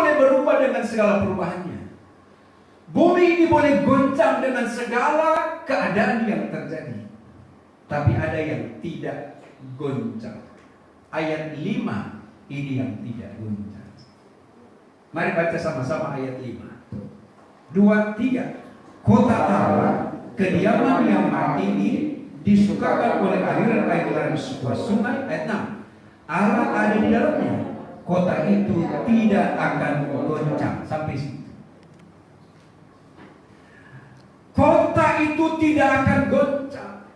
boleh berubah dengan segala perubahannya. Bumi ini boleh goncang dengan segala keadaan yang terjadi. Tapi ada yang tidak goncang. Ayat 5 ini yang tidak goncang. Mari baca sama-sama ayat 5. 2, 3. Kota Allah, kediaman yang maha tinggi, disukakan oleh aliran-aliran sebuah sungai. Ayat 6. Allah ada di dalamnya. Kota itu tidak akan goncang. Sampai situ. Kota itu tidak akan goncang.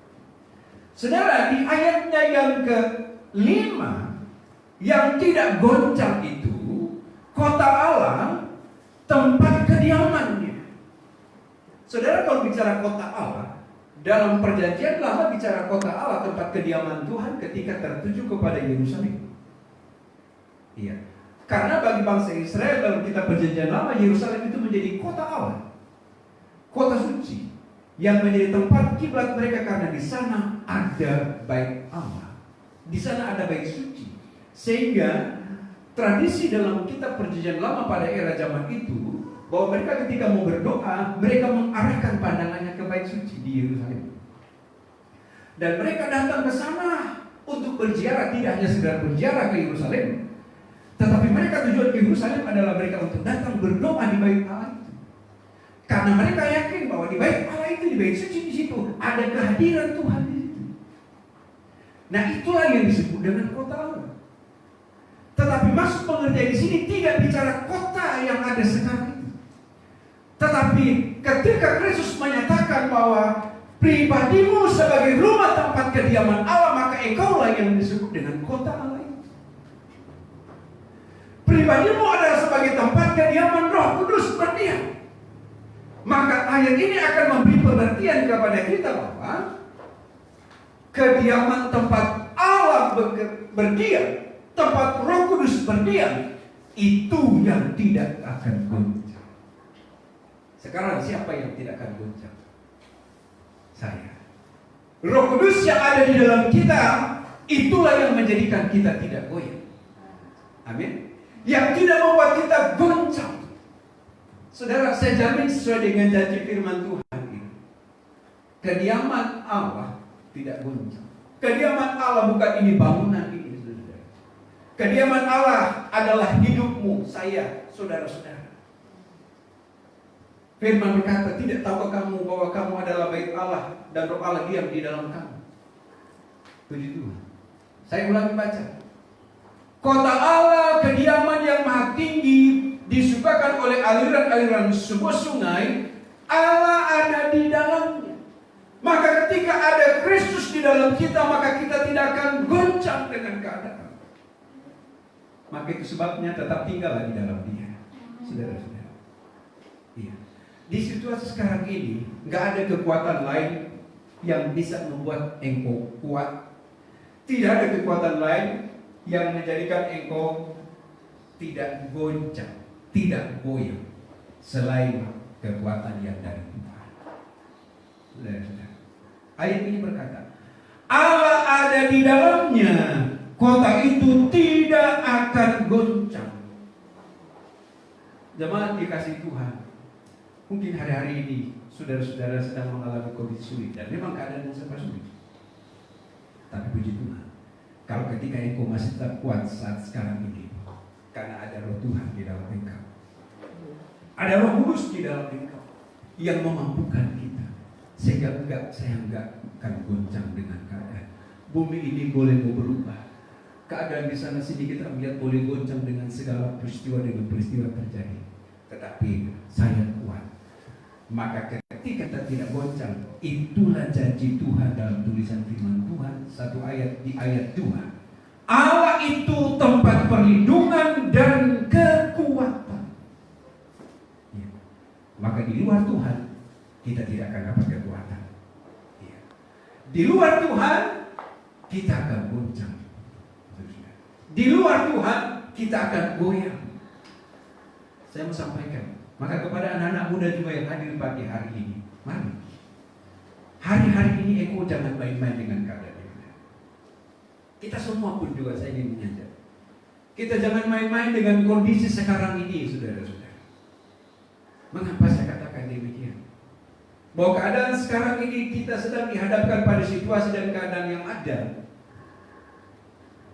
Saudara, di ayatnya yang ke-5, yang tidak goncang itu, kota Allah, tempat kediamannya. Saudara, kalau bicara kota Allah, dalam perjanjian lama bicara kota Allah, tempat kediaman Tuhan ketika tertuju kepada Yerusalem. Iya. Karena bagi bangsa Israel dalam kitab perjanjian lama, Yerusalem itu menjadi kota Allah. Kota suci yang menjadi tempat kiblat mereka, karena di sana ada bait Allah, di sana ada bait suci. Sehingga tradisi dalam kitab perjanjian lama pada era zaman itu, bahwa mereka ketika mau berdoa, mereka mengarahkan pandangannya ke bait suci di Yerusalem. Dan mereka datang ke sana untuk berziarah, tidak hanya sekedar berziarah ke Yerusalem, tetapi mereka tujuan ke Yerusalem adalah mereka untuk datang berdoa di bait Allah. Karena mereka yakin bahwa di bait Allah itu, di bait suci di situ ada kehadiran Tuhan di situ. Nah, itulah yang disebut dengan kota Allah. Tetapi maksud pengertian di sini tidak bicara kota yang ada sekarang itu. Tetapi ketika Kristus menyatakan bahwa pribadimu sebagai rumah tempat kediaman Allah, maka engkaulah yang disebut dengan kota Allah itu. Pribadimu adalah sebagai tempat kediaman Roh Kudus berdiam. Maka ayat ini akan memberi pengertian kepada kita bahwa kediaman tempat Allah berdiam, tempat Roh Kudus berdiam, itu yang tidak akan goncang. Sekarang siapa yang tidak akan goncang? Saya. Roh Kudus yang ada di dalam kita, itulah yang menjadikan kita tidak goyah. Amin. Yang tidak membuat kita goncang. Saudara, saya jamin sesuai dengan janji firman Tuhan ini, kediaman Allah tidak goncang. Kediaman Allah bukan ini bangunan ini, saudara. Kediaman Allah adalah hidupmu, saya, saudara-saudara. Firman berkata, tidak tahukah kamu bahwa kamu adalah bait Allah dan Roh Allah diam di dalam kamu? Puji Tuhan. Saya ulangi baca. Kota Allah, kediaman yang maha tinggi, disukakan oleh aliran-aliran sebuah sungai. Allah ada di dalamnya. Maka ketika ada Kristus di dalam kita, maka kita tidak akan goncang dengan keadaan. Maka itu sebabnya tetap tinggallah di dalam Dia, saudara-saudara. Iya. Di situasi sekarang ini, nggak ada kekuatan lain yang bisa membuat engkau kuat. Tidak ada kekuatan lain yang menjadikan engkau tidak goncang, tidak goyah, selain kekuatan yang dari Tuhan. Saudara-saudara, ayat ini berkata, Allah ada di dalamnya, kota itu tidak akan goncang. Jemaat dikasih Tuhan, mungkin hari-hari ini saudara-saudara sedang mengalami kondisi sulit, dan memang keadaan yang serba sulit. Tapi puji Tuhan, kalau ketika engkau masih tetap kuat saat sekarang ini, karena ada Roh Tuhan di dalam engkau, ada Roh Kudus di dalam engkau yang memampukan kita, sehingga saya enggak akan goncang dengan keadaan. Bumi ini boleh mau berubah, keadaan di sana sini kita melihat boleh goncang dengan segala peristiwa terjadi, tetapi saya kuat. Maka ketika kita tidak goncang, itulah janji Tuhan dalam tulisan firman Tuhan, satu ayat di ayat 2. Allah itu tempat perlindungan dan kekuatan. Ya. Maka di luar Tuhan kita tidak akan dapat kekuatan. Ya. Di luar Tuhan kita akan goncang. Di luar Tuhan kita akan goyang. Saya mau sampaikan, maka kepada anak-anak muda juga yang hadir pagi hari ini, mari hari-hari ini engkau jangan main-main dengan keadaan. Kita semua pun juga saya ingin mengajak. Kita jangan main-main dengan kondisi sekarang ini, saudara-saudara. Mengapa saya katakan demikian? Bahwa keadaan sekarang ini kita sedang dihadapkan pada situasi dan keadaan yang ada.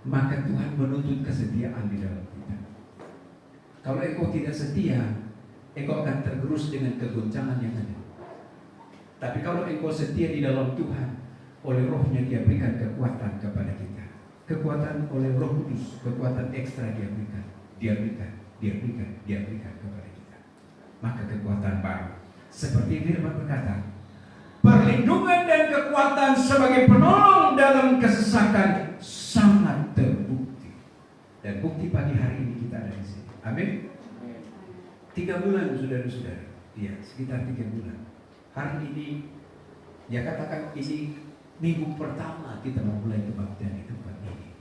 Maka Tuhan menuntut kesetiaan di dalam kita. Kalau engkau tidak setia, engkau akan tergerus dengan kegoncangan yang ada. Tapi kalau engkau setia di dalam Tuhan, oleh Roh-Nya Dia berikan kekuatan kepada kita. Kekuatan oleh Roh Kudus, kekuatan ekstra Dia berikan. Dia berikan kepada kita. Maka kekuatan baru. Seperti firman berkata, perlindungan dan kekuatan sebagai penolong dalam kesesakan sangat terbukti. Dan bukti pagi hari ini kita ada di sini. Amin. 3 bulan, saudara-saudara. Ya, sekitar 3 bulan. Hari ini, ya katakan ini minggu pertama kita memulai kebaktian di tempat ini.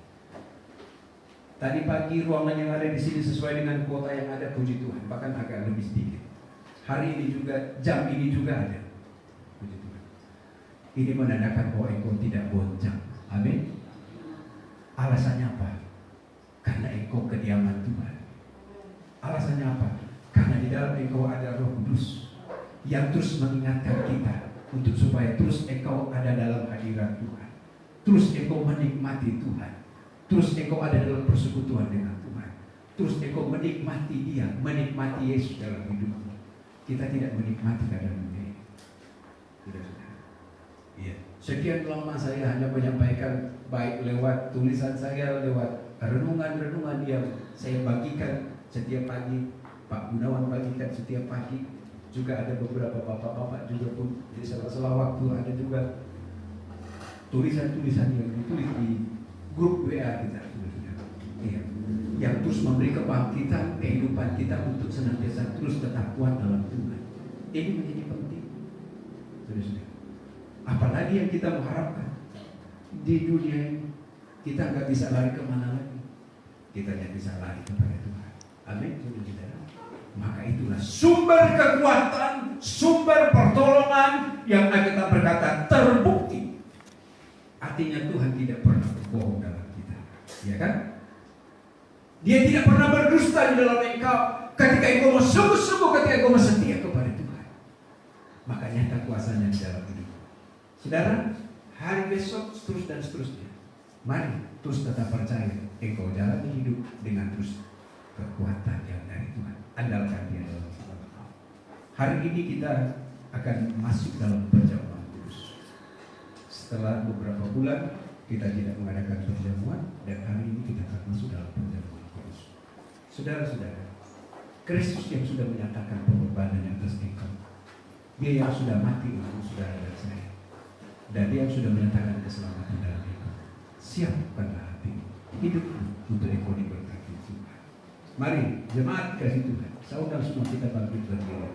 Tadi pagi ruangan yang ada di sini sesuai dengan kuota yang ada, puji Tuhan, bahkan agak lebih sedikit. Hari ini juga, jam ini juga ada, puji Tuhan. Ini menandakan bahwa engkau tidak goncang. Amin. Alasannya apa? Karena engkau kediaman Tuhan. Alasannya apa? Karena di dalam engkau ada Roh Kudus yang terus mengingatkan kita untuk supaya terus engkau ada dalam hadirat Tuhan. Terus engkau menikmati Tuhan. Terus engkau ada dalam persekutuan dengan Tuhan. Terus engkau menikmati Dia, menikmati Yesus dalam hidupmu. Kita tidak menikmati keadaan dunia. Tidak. Iya. Sekian lama saya hanya menyampaikan baik lewat tulisan saya, lewat renungan-renungan yang saya bagikan setiap pagi. Pak Gunawan bagikan setiap pagi. Juga ada beberapa bapak-bapak juga pun di sela-sela waktu ada juga tulisan-tulisan yang ditulis di grup WA kita. Iya. Yang terus memberi kebangkitan kehidupan kita untuk senantiasa terus tetap kuat dalam Tuhan. Ini menjadi penting. Saudara-saudara. Apalagi yang kita mengharapkan di dunia ini, kita nggak bisa lari kemana lagi. Kita hanya bisa lari kepada Tuhan. Amin, saudara-saudara. Maka itulah sumber kekuatan, sumber pertolongan yang kita berkata terbukti. Artinya Tuhan tidak pernah berbohong dalam kita, ya kan? Dia tidak pernah berdusta di dalam engkau. Ketika engkau sungguh-sungguh, ketika engkau setia kepada Tuhan, maka nyata kuasanya di dalam hidup. Saudara, hari besok terus dan seterusnya. Mari terus tetap percaya engkau jalani hidup dengan terus kekuatan yang dari Tuhan. Andalkan Dia dalam segala hal. Hari ini kita akan masuk dalam perjamuan kudus. Setelah beberapa bulan kita tidak mengadakan perjamuan, dan hari ini kita akan masuk dalam perjamuan kudus. Saudara-saudara, Kristus yang sudah menyatakan pengorbanan atas engkau, Dia yang sudah mati untuk saudara dan saya, dan Dia yang sudah menyatakan keselamatan dalam engkau. Siapkanlah hatimu, hidupmu untuk engkau diberkati Tuhan. Mari jemaat kasih Tuhan, saya undang semua kita bangkit berdiri.